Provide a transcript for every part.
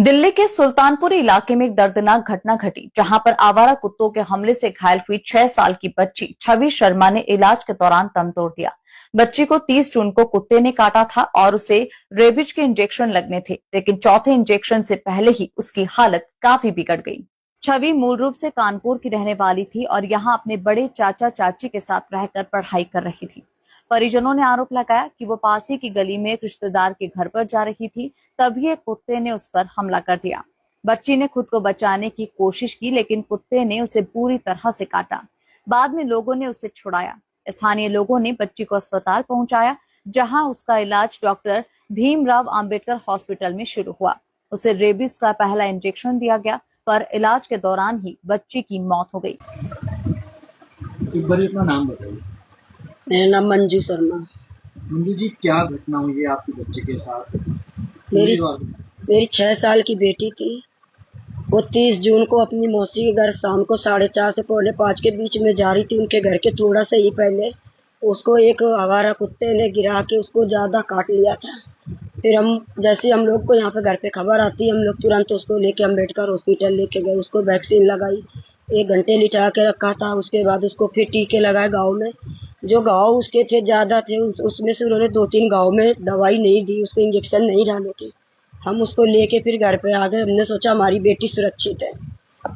दिल्ली के सुल्तानपुर इलाके में एक दर्दनाक घटना घटी, जहां पर आवारा कुत्तों के हमले से घायल हुई 6 साल की बच्ची छवि शर्मा ने इलाज के दौरान दम तोड़ दिया। बच्ची को 30 जून को कुत्ते ने काटा था और उसे रेबीज के इंजेक्शन लगने थे, लेकिन चौथे इंजेक्शन से पहले ही उसकी हालत काफी बिगड़ गई। छवि मूल रूप से कानपुर की रहने वाली थी और यहाँ अपने बड़े चाचा चाची के साथ रहकर पढ़ाई कर रही थी। परिजनों ने आरोप लगाया कि वो पास ही की गली में एक रिश्तेदार के घर पर जा रही थी, तभी एक कुत्ते ने उस पर हमला कर दिया। बच्ची ने खुद को बचाने की कोशिश की, लेकिन कुत्ते ने उसे पूरी तरह से काटा। बाद में लोगों ने उसे छुड़ाया। स्थानीय लोगों ने बच्ची को अस्पताल पहुंचाया, जहां उसका इलाज डॉक्टर भीमराव अंबेडकर हॉस्पिटल में शुरू हुआ। उसे रेबीज का पहला इंजेक्शन दिया गया, पर इलाज के दौरान ही बच्ची की मौत हो गई। एक बार अपना नाम बताइए। मेरा नाम मंजू शर्मा। मंजू जी, क्या घटना हुई है आपके बच्चे के साथ? मेरी 6 साल की बेटी थी। वो 30 जून को अपनी मौसी के घर शाम को 4:30 से 4:45 के बीच में जा रही थी। उनके घर के थोड़ा सा ही पहले उसको एक आवारा कुत्ते ने गिरा के उसको ज़्यादा काट लिया था। फिर हम लोग को यहाँ पे घर पे खबर आती, हम लोग तुरंत उसको लेके अम्बेडकर हॉस्पिटल लेके गए। उसको वैक्सीन लगाई, 1 घंटे लिटा के रखा था। उसके बाद उसको फिर टीके लगाए गाँव में। जो घाव उसके थे ज़्यादा थे, उसमें से उन्होंने 2-3 घाव में दवाई नहीं दी, उसको इंजेक्शन नहीं डाले थे। हम उसको लेके फिर घर पे आ गए। हमने सोचा हमारी बेटी सुरक्षित है।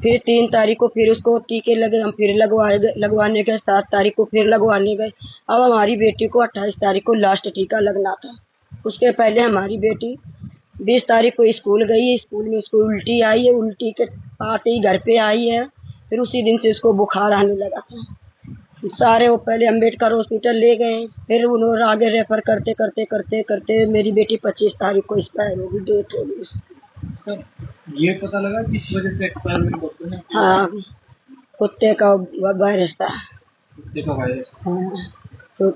फिर 3 तारीख को फिर उसको टीके लगे, हम फिर लगवाने गए। 7 तारीख को फिर लगवाने गए। अब हमारी बेटी को 28 तारीख को लास्ट टीका लगना था। उसके पहले हमारी बेटी 20 तारीख को स्कूल गई। स्कूल में उसको उल्टी आई है, उल्टी के आते ही घर पे आई है। फिर उसी दिन से उसको बुखार आने लगा था। सारे वो पहले अम्बेडकर हॉस्पिटल ले गए, फिर उन्होंने आगे रेफर करते करते करते करते मेरी बेटी 25 तारीख को एक्सपायर हो गई, डेथ हो गई। तो ये पता लगा किस वजह से एक्सपायर हुई कुत्ते ने? हाँ, कुत्ते का वायरस था। कुत्ते का वायरस। हाँ, तो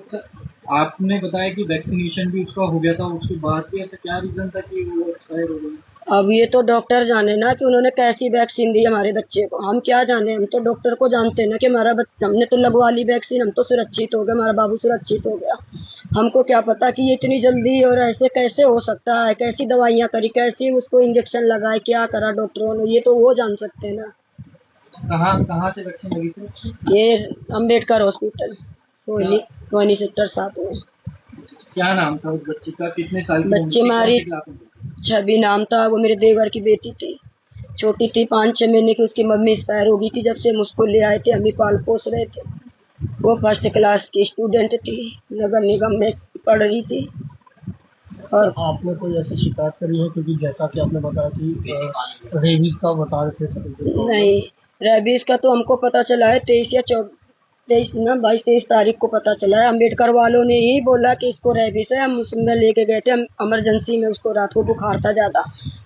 आपने बताया कि वैक्सीनेशन भी उसका हो गया था, उसके बाद भी ऐसा क्या रीजन था कि वो एक्सपायर हो गई? अब ये तो डॉक्टर जाने ना कि उन्होंने कैसी वैक्सीन दी हमारे बच्चे को। हम क्या जाने, हम तो डॉक्टर को जानते हैं ना कि हमारा बच्चा, हमने तो लगवा ली वैक्सीन, हम तो सुरक्षित हो गए, हमारा बाबू सुरक्षित हो गया। हमको क्या पता कि ये इतनी जल्दी और ऐसे कैसे हो सकता है, कैसी दवाइयाँ करी, कैसी उसको इंजेक्शन लगाए, क्या करा डॉक्टरों ने, ये तो वो जान सकते हैं ना। कहाँ से वैक्सीन लगी थी? ये अम्बेडकर हॉस्पिटल, रोहिणी सेक्टर 7 में। क्या नाम था उस बच्ची का? कितने साल की? बच्ची हमारी छवि नाम था। वो मेरे देवर की बेटी थी, छोटी थी, 5-6 महीने की। उसकी मम्मी एक्सपायर हो गई थी जब से हम उसको ले आए थे, हम ही पाल पोस रहे थे। वो 1st क्लास की स्टूडेंट थी, नगर निगम में पढ़ रही थी। और आपने कोई ऐसी शिकायत करी है? क्योंकि जैसा कि आपने बताया कि रेबीज का बता रहे थे। नहीं, रेबीज का तो हमको पता चला है 22-23 तारीख को पता चला है। अम्बेडकर वालों ने ही बोला कि इसको रेबीज है। हम उसमें लेके गए थे, हम इमरजेंसी में, उसको रात को बुखार था ज़्यादा।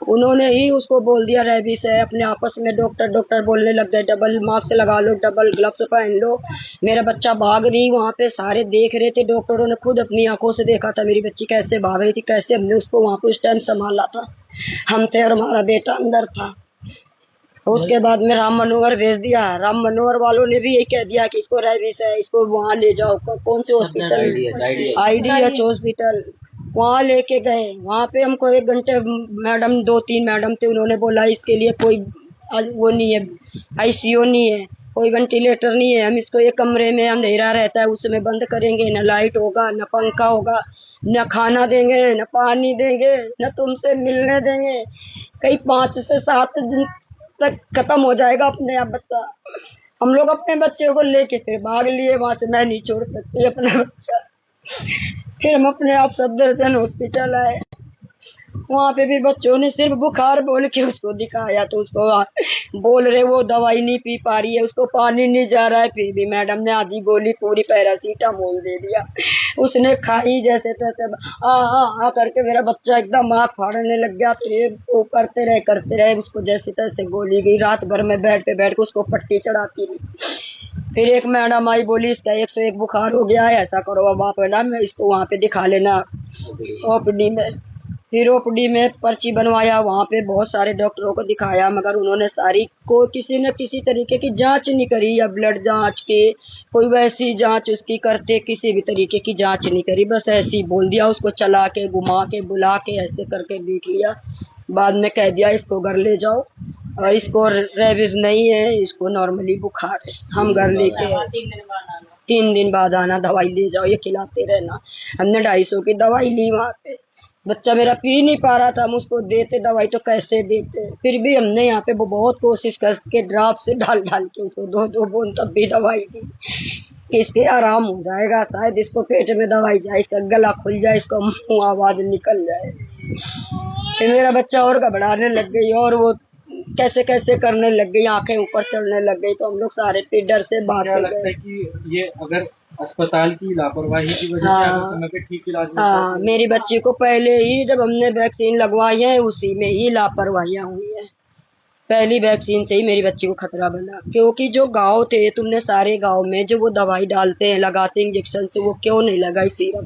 उन्होंने ही उसको बोल दिया रेबीज है। अपने आपस में डॉक्टर बोलने लग गए, डबल मास्क लगा लो, डबल ग्लव्स पहन लो। मेरा बच्चा भाग रही, वहाँ पे सारे देख रहे थे। डॉक्टरों ने खुद अपनी आंखों से देखा था मेरी बच्ची कैसे भाग रही थी, कैसे हमने उसको वहाँ पे उस टाइम संभाला था। हम थे और हमारा बेटा अंदर था। उसके बाद में राम मनोहर भेज दिया। राम मनोहर वालों ने भी यही कह दिया कि इसको रेबीज है, इसको वहाँ ले जाओ। कौन से हॉस्पिटल? IDH hospital. वहाँ लेके गए। वहाँ पे हमको 1 घंटे मैडम, 2-3 मैडम थे, उन्होंने बोला इसके लिए कोई वो नहीं है, ICU नहीं है, कोई वेंटिलेटर नहीं है। हम इसको एक कमरे में अंधेरा रहता है, उसमें बंद करेंगे, न लाइट होगा, न पंखा होगा, न खाना देंगे, न पानी देंगे, न तुमसे मिलने देंगे। कई 5 से 7 दिन तक खत्म हो जाएगा अपने आप बच्चा। हम लोग अपने बच्चे को लेके फिर भाग लिए वहां से। मैं नहीं छोड़ सकती अपना बच्चा। फिर हम अपने आप सफदरजंग हॉस्पिटल आए। वहाँ पे भी बच्चों ने सिर्फ बुखार बोल के उसको दिखाया, तो उसको बोल रहे वो दवाई नहीं पी पा रही है, उसको पानी नहीं जा रहा है। फिर भी मैडम ने आधी गोली पूरी पैरासीटामोल दे दिया, उसने खाई जैसे तैसे। आ करके मेरा बच्चा एकदम आँख फाड़ने लग गया। फिर वो करते रहे उसको जैसे तैसे गोली गई। रात भर में बेड पे बैठ के उसको पट्टी चढ़ाती रही। फिर एक मैडम आई, बोली इसका 101 बुखार हो गया है, ऐसा करो अब आप है ना, मैं इसको वहाँ पे दिखा लेना OPD में। फिर OPD में पर्ची बनवाया, वहाँ पे बहुत सारे डॉक्टरों को दिखाया, मगर उन्होंने सारी को किसी न किसी तरीके की जांच नहीं करी, या ब्लड जांच के कोई वैसी जांच उसकी करते, किसी भी तरीके की जांच नहीं करी। बस ऐसे ही बोल दिया, उसको चला के घुमा के बुला के ऐसे करके देख लिया। बाद में कह दिया इसको घर ले जाओ और इसको रेबीज नहीं है, इसको नॉर्मली बुखार है। हम घर लेके आए। 3 दिन बाद आना, दवाई ले जाओ, ये खिलाते रहना। हमने 250 की दवाई ली वहाँ पे। बच्चा मेरा पी नहीं पा रहा था, हम उसको देते दवाई तो कैसे देते। फिर भी हमने यहाँ पे वो बहुत कोशिश करके ड्रॉप से डाल डाल के उसको 2-2 बूंद तब भी दवाई दी कि इसके आराम हो जाएगा, शायद इसको पेट में दवाई जाए, इसका गला खुल जाए, इसका मुंह आवाज निकल जाए। फिर मेरा बच्चा और घबराने लग गई और वो कैसे कैसे करने लग गई, आंखें ऊपर चढ़ने लग गई। तो हम लोग सारे पे डर से क्या भाग लगता गए। है कि ये अगर अस्पताल की लापरवाही की वजह से हाँ। अगर समय पे ठीक इलाज मिलता हाँ, तो मेरी बच्ची को पहले ही जब हमने वैक्सीन लगवाई है उसी में ही लापरवाहियां हुई है। पहली वैक्सीन से ही मेरी बच्ची को खतरा बना, क्योंकि जो गांव थे, तुमने सारे गांव में जो वो दवाई डालते हैं, लगाते इंजेक्शन से, वो क्यों नहीं लगाई सीरम?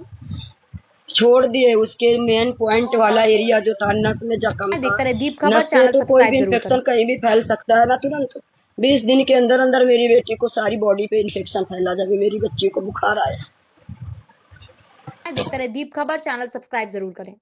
छोड़ दिए उसके मेन पॉइंट वाला एरिया जो था, नस में जख्म था। देखते रहे दीप खबर नस से चैनल तो कोई भी सब्सक्राइब जरूर इन्फेक्शन करें। कहीं भी फैल सकता है ना तुरंत। 20 दिन के अंदर अंदर मेरी बेटी को सारी बॉडी पे इन्फेक्शन फैला जब मेरी बच्ची को बुखार आया। देखते रहे दीप खबर चैनल सब्सक्राइब जरूर करें।